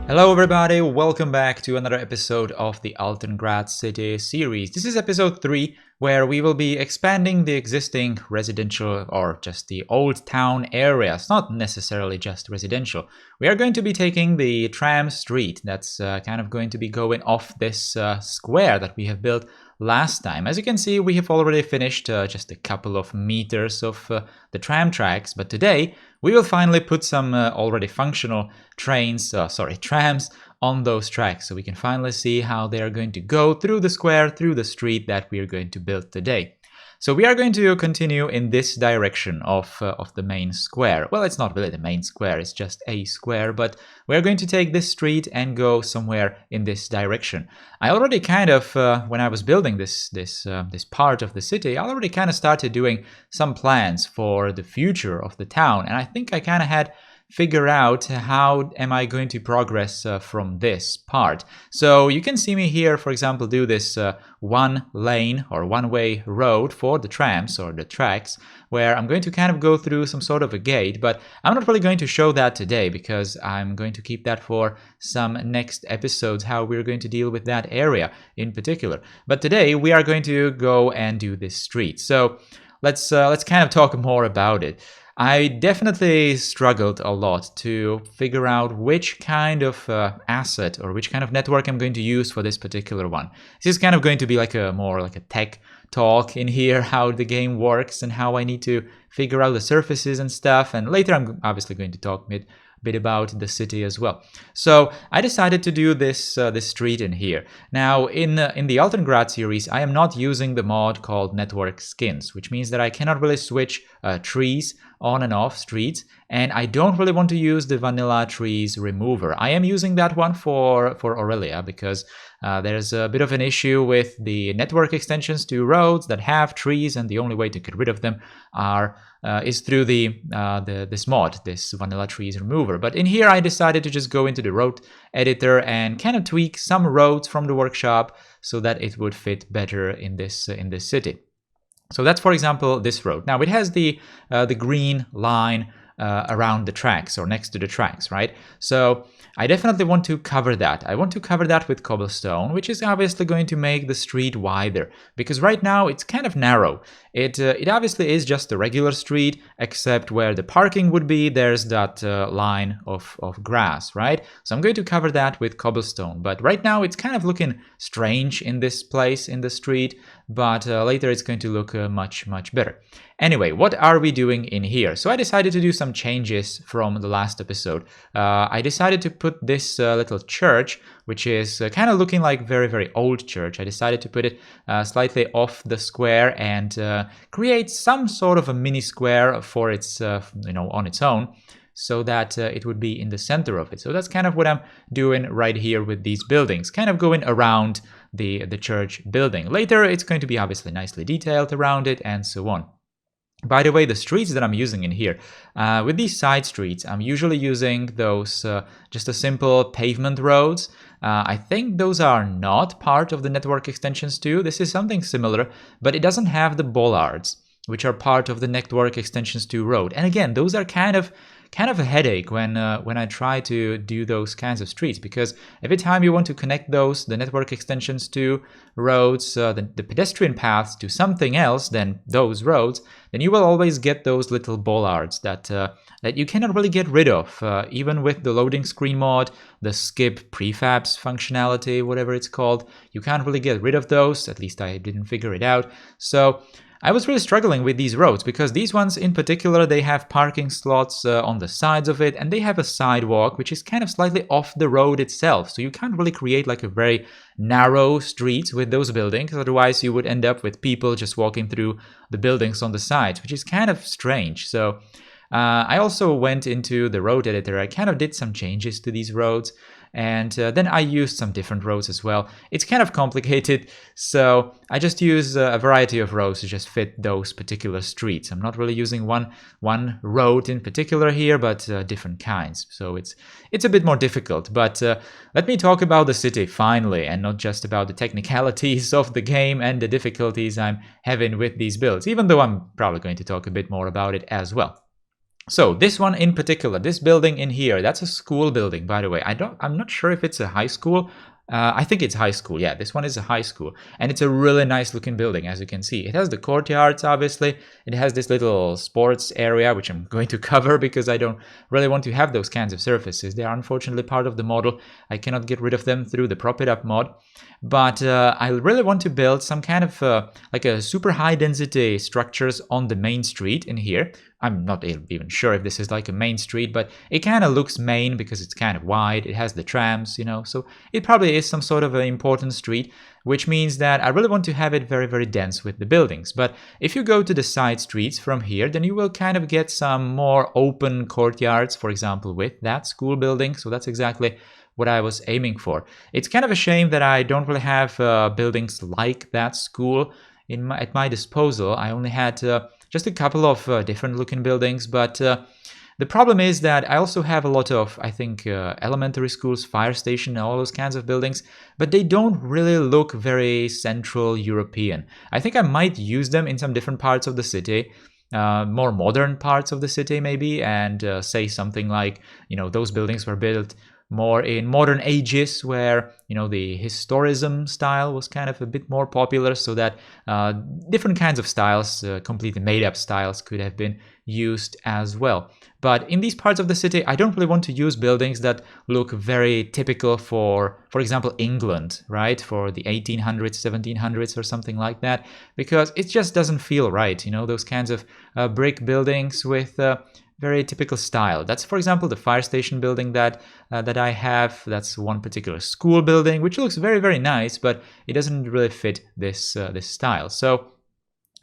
Hello everybody, welcome back to another episode of the Altengrad City series. This is episode 3, where we will be expanding the existing residential or just the old town areas, not necessarily just residential. We are going to be taking the Tram street that's kind of going to be going off this square that we have built last time. As you can see, we have already finished just a couple of meters of the tram tracks, but today we will finally put some already functional trams on those tracks, so we can finally see how they are going to go through the square, through the street that we are going to build today. So we are going to continue in this direction of the main square. Well, it's not really the main square, it's just a square, but we're going to take this street and go somewhere in this direction. I already kind of, when I was building this part of the city, I already kind of started doing some plans for the future of the town, and I think I kind of had figure out how am I going to progress from this part. So you can see me here, for example, do this one lane or one-way road for the trams or the tracks, where I'm going to kind of go through some sort of a gate, but I'm not really going to show that today because I'm going to keep that for some next episodes, how we're going to deal with that area in particular. But today we are going to go and do this street. So let's kind of talk more about it. I definitely struggled a lot to figure out which kind of asset or which kind of network I'm going to use for this particular one. This is kind of going to be like more like a tech talk in here, how the game works and how I need to figure out the surfaces and stuff. And later I'm obviously going to talk a bit about the city as well. So I decided to do this street in here. Now in the Altengrad series, I am not using the mod called Network Skins, which means that I cannot really switch trees on and off streets, and I don't really want to use the vanilla trees remover. I am using that one for Aurelia because there's a bit of an issue with the network extensions to roads that have trees, and the only way to get rid of them is through this mod, this vanilla trees remover. But in here I decided to just go into the road editor and kind of tweak some roads from the workshop so that it would fit better in this city. So that's, for example, this road. Now it has the green line around the tracks or next to the tracks, right? So I definitely want to cover that. I want to cover that with cobblestone, which is obviously going to make the street wider, because right now it's kind of narrow. It obviously is just a regular street, except where the parking would be, there's that line of grass, right? So I'm going to cover that with cobblestone, but right now it's kind of looking strange in this place, in the street, but later it's going to look much better. Anyway, what are we doing in here? So I decided to do some changes from the last episode. I decided to put this little church, which is kind of looking like very old church. I decided to put it slightly off the square and create some sort of a mini square for its, on its own, so that it would be in the center of it. So that's kind of what I'm doing right here with these buildings, kind of going around the church building. Later, it's going to be obviously nicely detailed around it and so on. By the way, the streets that I'm using in here, with these side streets, I'm usually using those just a simple pavement roads. I think those are not part of the network extensions too. This is something similar, but it doesn't have the bollards, which are part of the network extensions 2 road. And again, those are kind of a headache when I try to do those kinds of streets, because every time you want to connect the network extensions to roads, the pedestrian paths to something else than those roads, then you will always get those little bollards that you cannot really get rid of. Even with the loading screen mod, the skip prefabs functionality, whatever it's called, you can't really get rid of those. At least I didn't figure it out. So I was really struggling with these roads because these ones in particular, they have parking slots on the sides of it, and they have a sidewalk which is kind of slightly off the road itself. So you can't really create like a very narrow street with those buildings. Otherwise you would end up with people just walking through the buildings on the sides, which is kind of strange. So I also went into the road editor. I kind of did some changes to these roads, and then I used some different roads as well. It's kind of complicated, so I just use a variety of roads to just fit those particular streets. I'm not really using one road in particular here, but different kinds. So it's a bit more difficult. But let me talk about the city finally, and not just about the technicalities of the game and the difficulties I'm having with these builds, even though I'm probably going to talk a bit more about it as well. So this one in particular, this building in here, that's a school building, by the way. I'm not sure if it's a high school. I think it's high school. Yeah, this one is a high school. And it's a really nice looking building, as you can see. It has the courtyards, obviously. It has this little sports area, which I'm going to cover because I don't really want to have those kinds of surfaces. They are unfortunately part of the model. I cannot get rid of them through the Prop It Up mod. But I really want to build some kind of like a super high density structures on the main street in here. I'm not even sure if this is like a main street, but it kind of looks main because it's kind of wide. It has the trams, you know, so it probably is some sort of an important street, which means that I really want to have it very, very dense with the buildings. But if you go to the side streets from here, then you will kind of get some more open courtyards, for example, with that school building. So that's exactly what I was aiming for. It's kind of a shame that I don't really have buildings like that school at my disposal. I only had just a couple of different looking buildings, but the problem is that I also have a lot of, I think, elementary schools, fire station, all those kinds of buildings, but they don't really look very Central European. I think I might use them in some different parts of the city, more modern parts of the city maybe, and say something like, you know, those buildings were built more in modern ages where, you know, the historism style was kind of a bit more popular, so that different kinds of styles, completely made up styles, could have been used as well. But in these parts of the city, I don't really want to use buildings that look very typical for example, England, right? For the 1800s, 1700s or something like that, because it just doesn't feel right, you know, those kinds of brick buildings with very typical style. That's, for example, the fire station building that I have. That's one particular school building, which looks very, very nice, but it doesn't really fit this style. So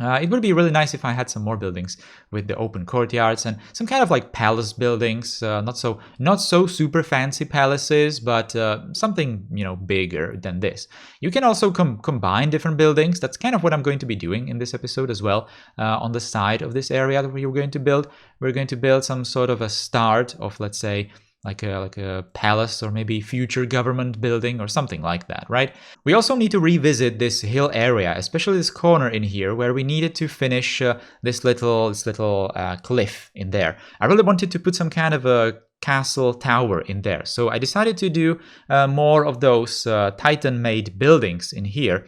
it would be really nice if I had some more buildings with the open courtyards and some kind of like palace buildings, not so super fancy palaces, but something, you know, bigger than this. You can also combine different buildings. That's kind of what I'm going to be doing in this episode as well. On the side of this area that we're going to build, we're going to build some sort of a start of, let's say, like a palace or maybe future government building or something like that, right? We also need to revisit this hill area, especially this corner in here where we needed to finish this little cliff in there. I really wanted to put some kind of a castle tower in there, so I decided to do more of those Titan-made buildings in here.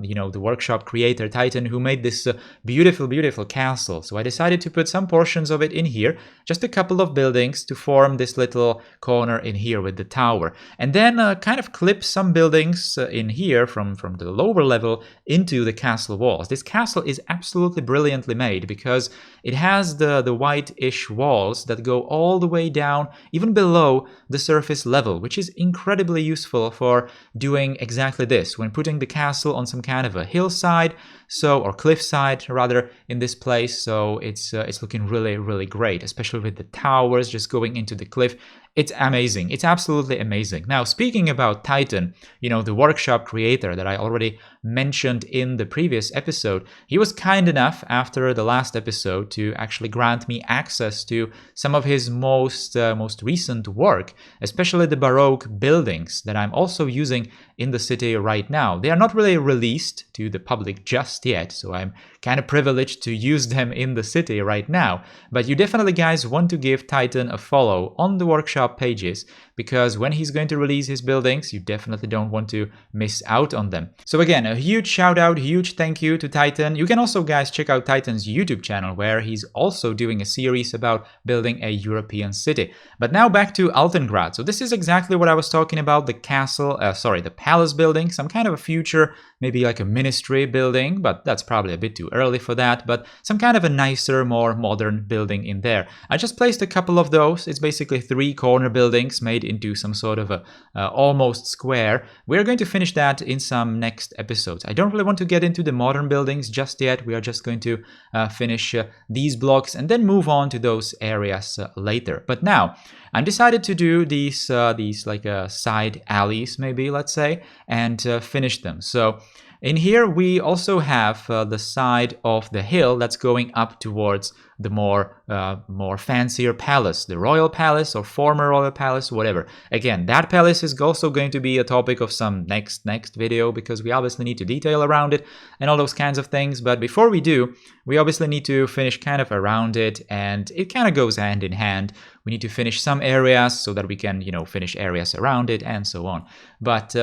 You know, the workshop creator Titan, who made this beautiful castle. So I decided to put some portions of it in here, just a couple of buildings to form this little corner in here with the tower, and then kind of clip some buildings in here from the lower level into the castle walls. This castle is absolutely brilliantly made because it has the white-ish walls that go all the way down, even below the surface level, which is incredibly useful for doing exactly this when putting the castle on some kind of a hillside, or cliffside rather, in this place. So it's looking really great, especially with the towers just going into the cliff. It's amazing. It's absolutely amazing. Now, speaking about Titan, you know, the workshop creator that I already mentioned in the previous episode, he was kind enough after the last episode to actually grant me access to some of his most recent work, especially the Baroque buildings that I'm also using in the city right now. They are not really released to the public just yet, so I'm kind of privileged to use them in the city right now. But you definitely, guys, want to give Titan a follow on the workshop pages, because when he's going to release his buildings, you definitely don't want to miss out on them. So again, a huge shout out, huge thank you to Titan. You can also, guys, check out Titan's YouTube channel, where he's also doing a series about building a European city. But now back to Altengrad. So this is exactly what I was talking about, the castle, the palace building, some kind of a future, maybe like a ministry building, but that's probably a bit too early for that, but some kind of a nicer, more modern building in there. I just placed a couple of those. It's basically 3 corner buildings made into some sort of a almost square. We're going to finish that in some next episodes. I don't really want to get into the modern buildings just yet. We are just going to finish these blocks and then move on to those areas later. But now, I decided to do these like side alleys, maybe, let's say, and finish them. So In here, we also have the side of the hill that's going up towards the more fancier palace, the royal palace or former royal palace, whatever. Again, that palace is also going to be a topic of some next video, because we obviously need to detail around it and all those kinds of things. But before we do, we obviously need to finish kind of around it, and it kind of goes hand in hand. We need to finish some areas so that we can, finish areas around it and so on. But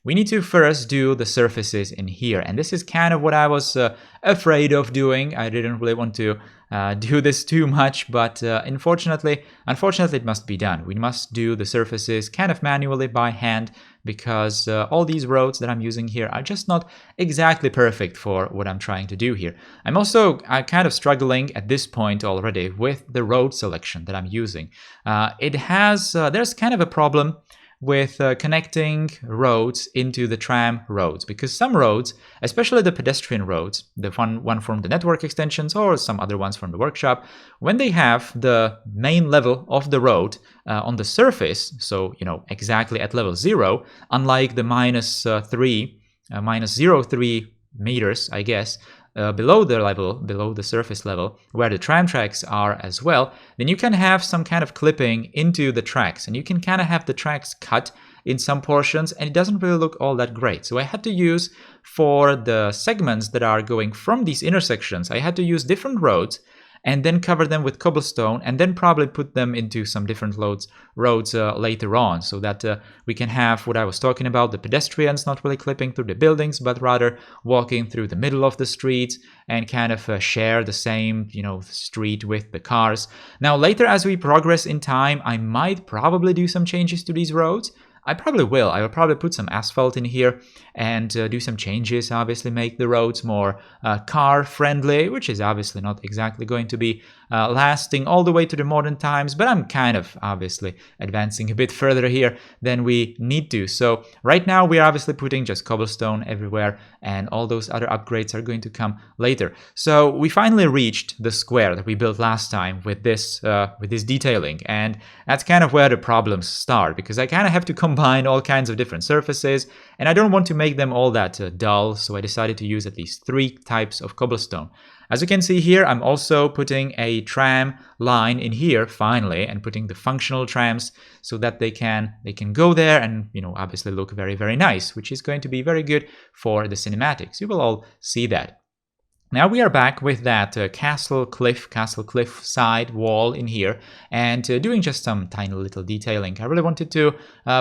we need to first do the surfaces in here, and this is kind of what I was afraid of doing. I didn't really want to do this too much, but unfortunately it must be done. We must do the surfaces kind of manually by hand, because all these roads that I'm using here are just not exactly perfect for what I'm trying to do here. I'm kind of struggling at this point already with the road selection that I'm using. There's kind of a problem with connecting roads into the tram roads, because some roads, especially the pedestrian roads, the one from the network extensions or some other ones from the workshop, when they have the main level of the road on the surface, so exactly at level 0, unlike the minus 0.3 meters, I guess, below the surface level, where the tram tracks are as well, then you can have some kind of clipping into the tracks, and you can kind of have the tracks cut in some portions, and it doesn't really look all that great. So I had to use, for the segments that are going from these intersections, I had to use different roads and then cover them with cobblestone, and then probably put them into some different roads later on, so that we can have what I was talking about, the pedestrians not really clipping through the buildings, but rather walking through the middle of the streets and kind of share the same, street with the cars. Now later, as we progress in time, I might probably do some changes to these roads. I probably will. I will probably put some asphalt in here and do some changes, obviously make the roads more car friendly, which is obviously not exactly going to be lasting all the way to the modern times, but I'm kind of obviously advancing a bit further here than we need to. So right now we're obviously putting just cobblestone everywhere, and all those other upgrades are going to come later. So we finally reached the square that we built last time with this detailing, and that's kind of where the problems start, because I kind of have to combine all kinds of different surfaces, and I don't want to make them all that dull, so I decided to use at least 3 types of cobblestone. As you can see here, I'm also putting a tram line in here finally, and putting the functional trams so that they can go there and obviously look very, very nice, which is going to be very good for the cinematics. You will all see that. Now we are back with that castle cliff side wall in here, and doing just some tiny little detailing. I really wanted to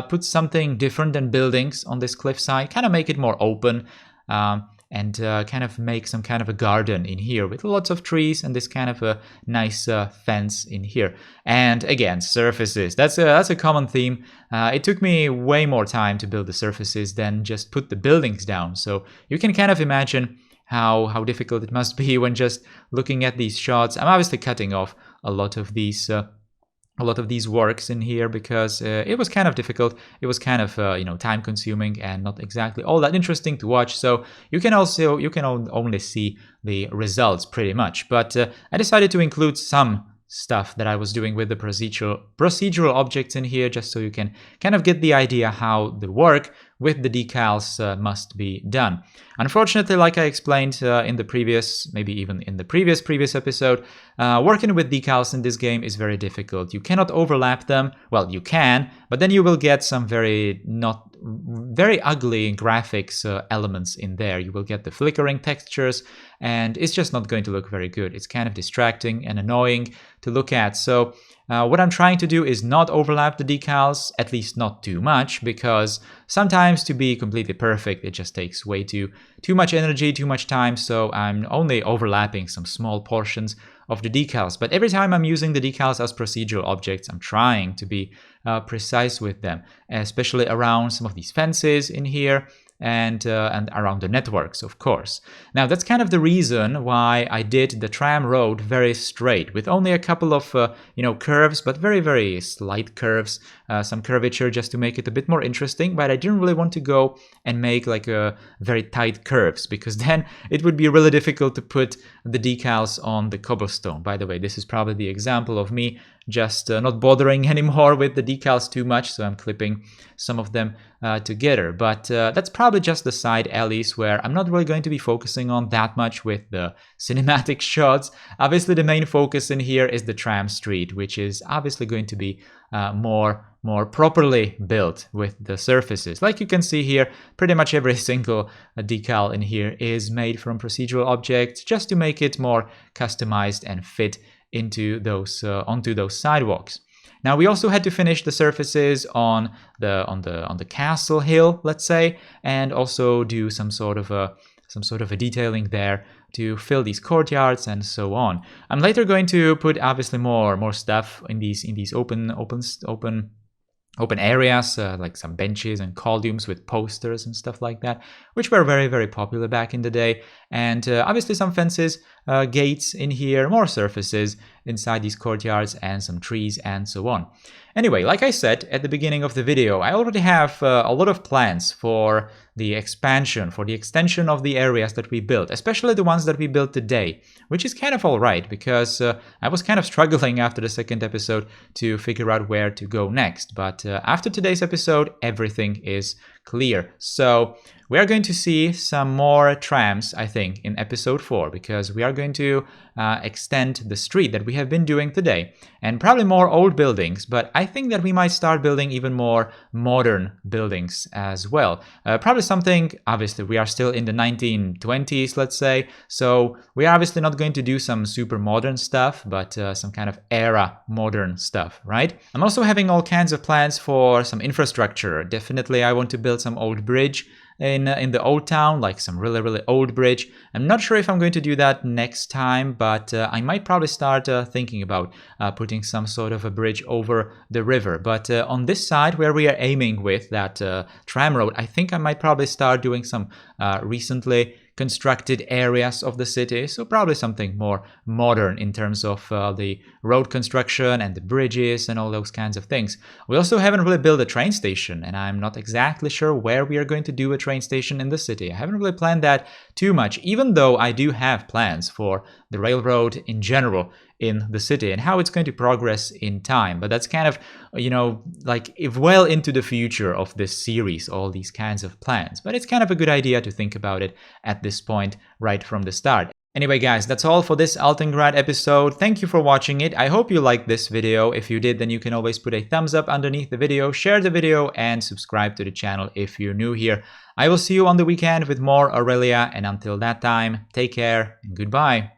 put something different than buildings on this cliff side, kind of make it more open, and kind of make some kind of a garden in here with lots of trees and this kind of a nice fence in here. And again, surfaces. That's a common theme. It took me way more time to build the surfaces than just put the buildings down. So you can kind of imagine how difficult it must be when just looking at these shots. I'm obviously cutting off a lot of these works in here because it was kind of difficult. It was kind of time consuming and not exactly all that interesting to watch. So you can only see the results pretty much. But I decided to include some stuff that I was doing with the procedural objects in here, just so you can kind of get the idea how the work with the decals must be done. Unfortunately, like I explained in the previous, maybe even in the previous episode, working with decals in this game is very difficult. You cannot overlap them. Well, you can, but then you will get some very ugly graphics elements in there. You will get the flickering textures, and it's just not going to look very good. It's kind of distracting and annoying to look at. So what I'm trying to do is not overlap the decals, at least not too much, because sometimes to be completely perfect, it just takes way too much energy, too much time. So I'm only overlapping some small portions of the decals. But every time I'm using the decals as procedural objects, I'm trying to be precise with them, especially around some of these fences in here, and around the networks, of course. Now, that's kind of the reason why I did the tram road very straight, with only a couple of curves, but very, very slight curves, some curvature just to make it a bit more interesting. But I didn't really want to go and make like a very tight curves, because then it would be really difficult to put the decals on the cobblestone. By the way, this is probably the example of me just not bothering anymore with the decals too much, so I'm clipping some of them together. But that's probably just the side alleys where I'm not really going to be focusing on that much with the cinematic shots. Obviously, the main focus in here is the tram street, which is obviously going to be more properly built with the surfaces. Like you can see here, pretty much every single decal in here is made from procedural objects just to make it more customized and fit into those onto those sidewalks. Now we also had to finish the surfaces on the castle hill, let's say, and also do some sort of a detailing there to fill these courtyards and so on. I'm later going to put obviously more stuff in these open areas, like some benches and columns with posters and stuff like that, which were very, very popular back in the day. And obviously some fences, gates in here, more surfaces inside these courtyards, and some trees and so on. Anyway, like I said at the beginning of the video, I already have a lot of plans for the expansion, for the extension of the areas that we built, especially the ones that we built today, which is kind of all right, because I was kind of struggling after the second episode to figure out where to go next. But after today's episode, everything is clear. So we are going to see some more trams, I think, in episode 4, because we are going to extend the street that we have been doing today, and probably more old buildings, but I think that we might start building even more modern buildings as well. Probably something, obviously we are still in the 1920s, let's say, so we are obviously not going to do some super modern stuff, but some kind of era modern stuff, right? I'm also having all kinds of plans for some infrastructure. Definitely I want to build some old bridge in the old town, like some really old bridge. I'm not sure if I'm going to do that next time, but I might probably start thinking about putting some sort of a bridge over the river. But on this side where we are aiming with that tram road, I think I might probably start doing some recently constructed areas of the city, so probably something more modern in terms of the road construction and the bridges and all those kinds of things. We also haven't really built a train station, and I'm not exactly sure where we are going to do a train station in the city. I haven't really planned that too much, even though I do have plans for the railroad in general in the city and how it's going to progress in time. But that's kind of, you know, like if well into the future of this series, all these kinds of plans. But it's kind of a good idea to think about it at this point right from the start. Anyway, guys, that's all for this Altengrad episode. Thank you for watching it. I hope you liked this video. If you did, then you can always put a thumbs up underneath the video, share the video, and subscribe to the channel if you're new here. I will see you on the weekend with more Aurelia, and until that time, take care and goodbye.